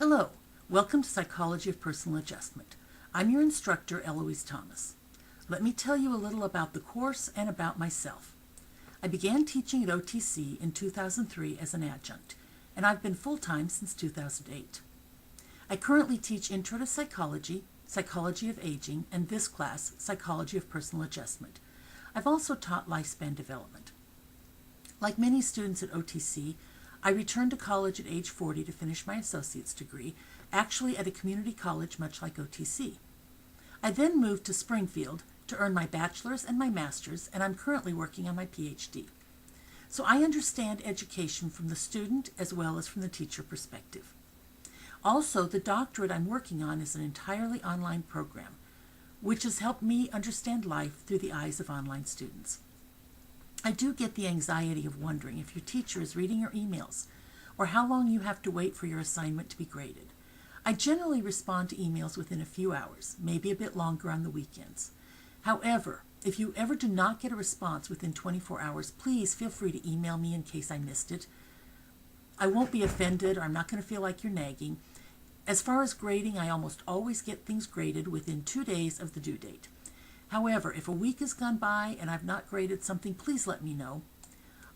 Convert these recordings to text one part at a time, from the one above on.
Hello, welcome to Psychology of Personal Adjustment. I'm your instructor, Eloise Thomas. Let me tell you a little about the course and about myself. I began teaching at OTC in 2003 as an adjunct, and I've been full-time since 2008. I currently teach Intro to Psychology, Psychology of Aging, and this class, Psychology of Personal Adjustment. I've also taught lifespan development. Like many students at OTC, I returned to college at age 40 to finish my associate's degree, actually at a community college much like OTC. I then moved to Springfield to earn my bachelor's and my master's, and I'm currently working on my PhD. So I understand education from the student as well as from the teacher perspective. Also, the doctorate I'm working on is an entirely online program, which has helped me understand life through the eyes of online students. I do get the anxiety of wondering if your teacher is reading your emails or how long you have to wait for your assignment to be graded. I generally respond to emails within a few hours, maybe a bit longer on the weekends. However, if you ever do not get a response within 24 hours, please feel free to email me in case I missed it. I won't be offended, or I'm not going to feel like you're nagging. As far as grading, I almost always get things graded within 2 days of the due date. However, if a week has gone by and I've not graded something, please let me know.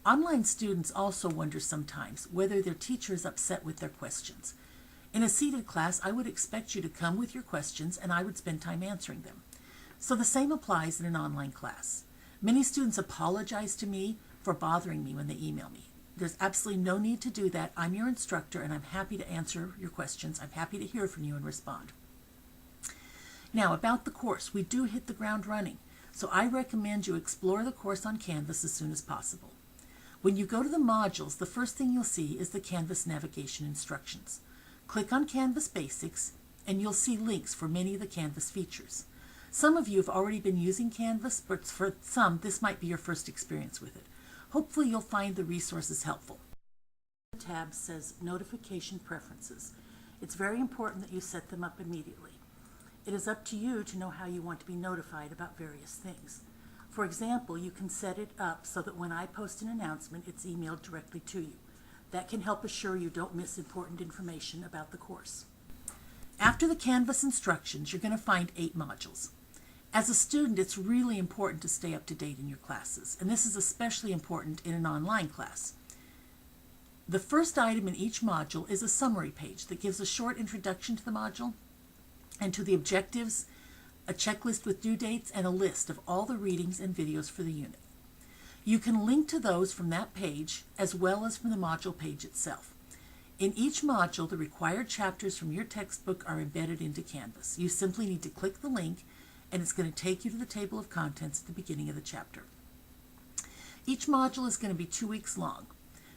Online students also wonder sometimes whether their teacher is upset with their questions. In a seated class, I would expect you to come with your questions and I would spend time answering them. So the same applies in an online class. Many students apologize to me for bothering me when they email me. There's absolutely no need to do that. I'm your instructor and I'm happy to answer your questions. I'm happy to hear from you and respond. Now, about the course, we do hit the ground running, so I recommend you explore the course on Canvas as soon as possible. When you go to the modules, the first thing you'll see is the Canvas navigation instructions. Click on Canvas Basics, and you'll see links for many of the Canvas features. Some of you have already been using Canvas, but for some, this might be your first experience with it. Hopefully, you'll find the resources helpful. The tab says Notification Preferences. It's very important that you set them up immediately. It is up to you to know how you want to be notified about various things. For example, you can set it up so that when I post an announcement, it's emailed directly to you. That can help assure you don't miss important information about the course. After the Canvas instructions, you're going to find 8 modules. As a student, it's really important to stay up to date in your classes, and this is especially important in an online class. The first item in each module is a summary page that gives a short introduction to the module and to the objectives, a checklist with due dates, and a list of all the readings and videos for the unit. You can link to those from that page as well as from the module page itself. In each module, the required chapters from your textbook are embedded into Canvas. You simply need to click the link and it's going to take you to the table of contents at the beginning of the chapter. Each module is going to be 2 weeks long.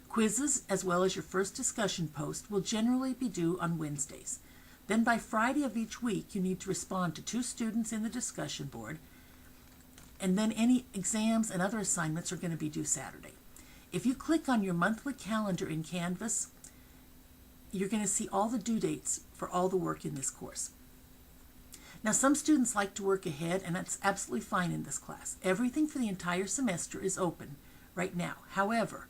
Quizzes, as well as your first discussion post, will generally be due on Wednesdays. Then by Friday of each week, you need to respond to 2 students in the discussion board, and then any exams and other assignments are going to be due Saturday. If you click on your monthly calendar in Canvas, you're going to see all the due dates for all the work in this course. Now, some students like to work ahead, and that's absolutely fine in this class. Everything for the entire semester is open right now. However,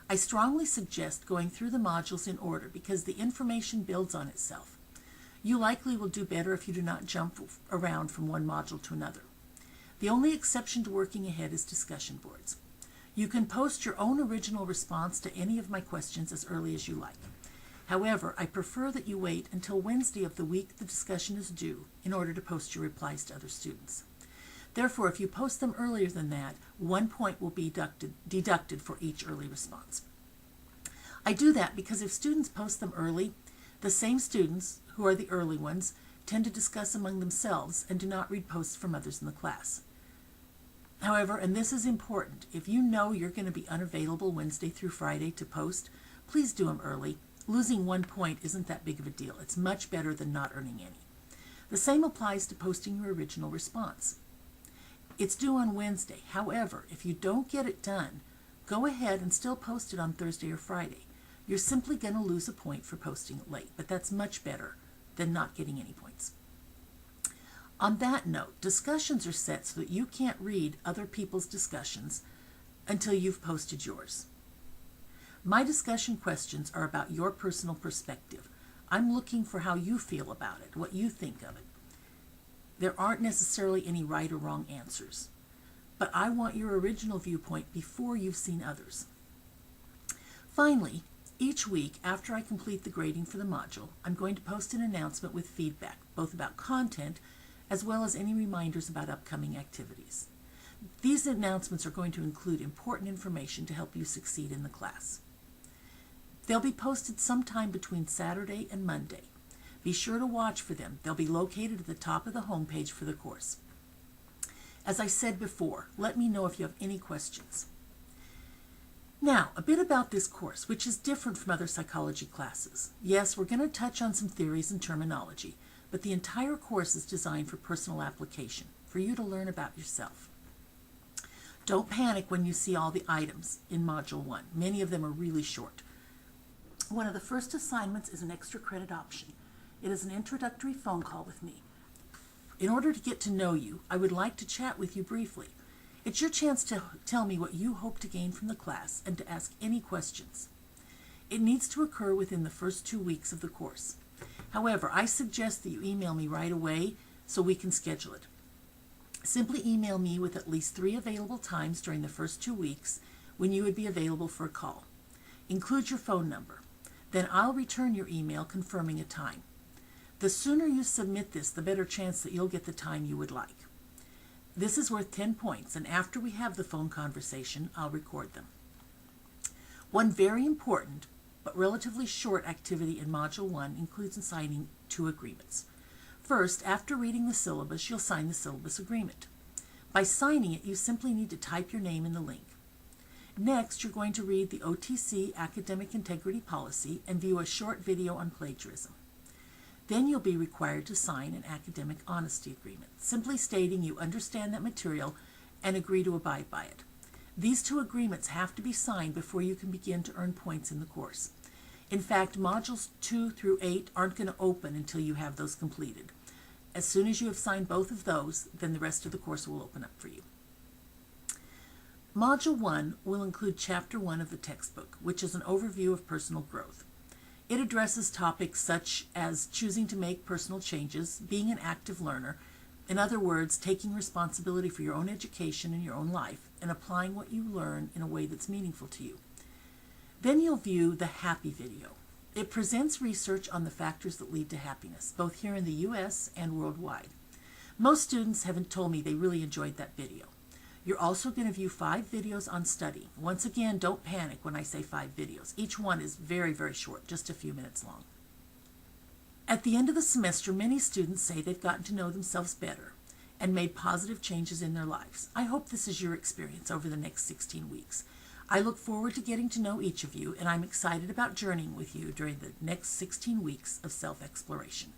I strongly suggest going through the modules in order because the information builds on itself. You likely will do better if you do not jump around from one module to another. The only exception to working ahead is discussion boards. You can post your own original response to any of my questions as early as you like. However, I prefer that you wait until Wednesday of the week the discussion is due in order to post your replies to other students. Therefore, if you post them earlier than that, 1 point will be deducted for each early response. I do that because if students post them early, the same students, who are the early ones, tend to discuss among themselves and do not read posts from others in the class. However, and this is important, if you know you're going to be unavailable Wednesday through Friday to post, please do them early. Losing 1 point isn't that big of a deal. It's much better than not earning any. The same applies to posting your original response. It's due on Wednesday. However, if you don't get it done, go ahead and still post it on Thursday or Friday. You're simply going to lose a point for posting it late, but that's much better than not getting any points. On that note, discussions are set so that you can't read other people's discussions until you've posted yours. My discussion questions are about your personal perspective. I'm looking for how you feel about it, what you think of it. There aren't necessarily any right or wrong answers, but I want your original viewpoint before you've seen others. Finally, each week after I complete the grading for the module, I'm going to post an announcement with feedback, both about content as well as any reminders about upcoming activities. These announcements are going to include important information to help you succeed in the class. They'll be posted sometime between Saturday and Monday. Be sure to watch for them. They'll be located at the top of the homepage for the course. As I said before, let me know if you have any questions. Now, a bit about this course, which is different from other psychology classes. Yes, we're going to touch on some theories and terminology, but the entire course is designed for personal application, for you to learn about yourself. Don't panic when you see all the items in Module 1. Many of them are really short. One of the first assignments is an extra credit option. It is an introductory phone call with me. In order to get to know you, I would like to chat with you briefly. It's your chance to tell me what you hope to gain from the class and to ask any questions. It needs to occur within the first 2 weeks of the course. However, I suggest that you email me right away so we can schedule it. Simply email me with at least 3 available times during the first 2 weeks when you would be available for a call. Include your phone number. Then I'll return your email confirming a time. The sooner you submit this, the better chance that you'll get the time you would like. This is worth 10 points, and after we have the phone conversation, I'll record them. One very important but relatively short activity in Module 1 includes signing 2 agreements. First, after reading the syllabus, you'll sign the syllabus agreement. By signing it, you simply need to type your name in the link. Next, you're going to read the OTC Academic Integrity Policy and view a short video on plagiarism. Then you'll be required to sign an academic honesty agreement, simply stating you understand that material and agree to abide by it. These 2 agreements have to be signed before you can begin to earn points in the course. In fact, Modules 2 through 8 aren't going to open until you have those completed. As soon as you have signed both of those, then the rest of the course will open up for you. Module 1 will include Chapter 1 of the textbook, which is an overview of personal growth. It addresses topics such as choosing to make personal changes, being an active learner, in other words, taking responsibility for your own education and your own life, and applying what you learn in a way that's meaningful to you. Then you'll view the Happy video. It presents research on the factors that lead to happiness, both here in the U.S. and worldwide. Most students haven't told me they really enjoyed that video. You're also going to view 5 videos on study. Once again, don't panic when I say 5 videos. Each one is very, very short, just a few minutes long. At the end of the semester, many students say they've gotten to know themselves better and made positive changes in their lives. I hope this is your experience over the next 16 weeks. I look forward to getting to know each of you, and I'm excited about journeying with you during the next 16 weeks of self-exploration.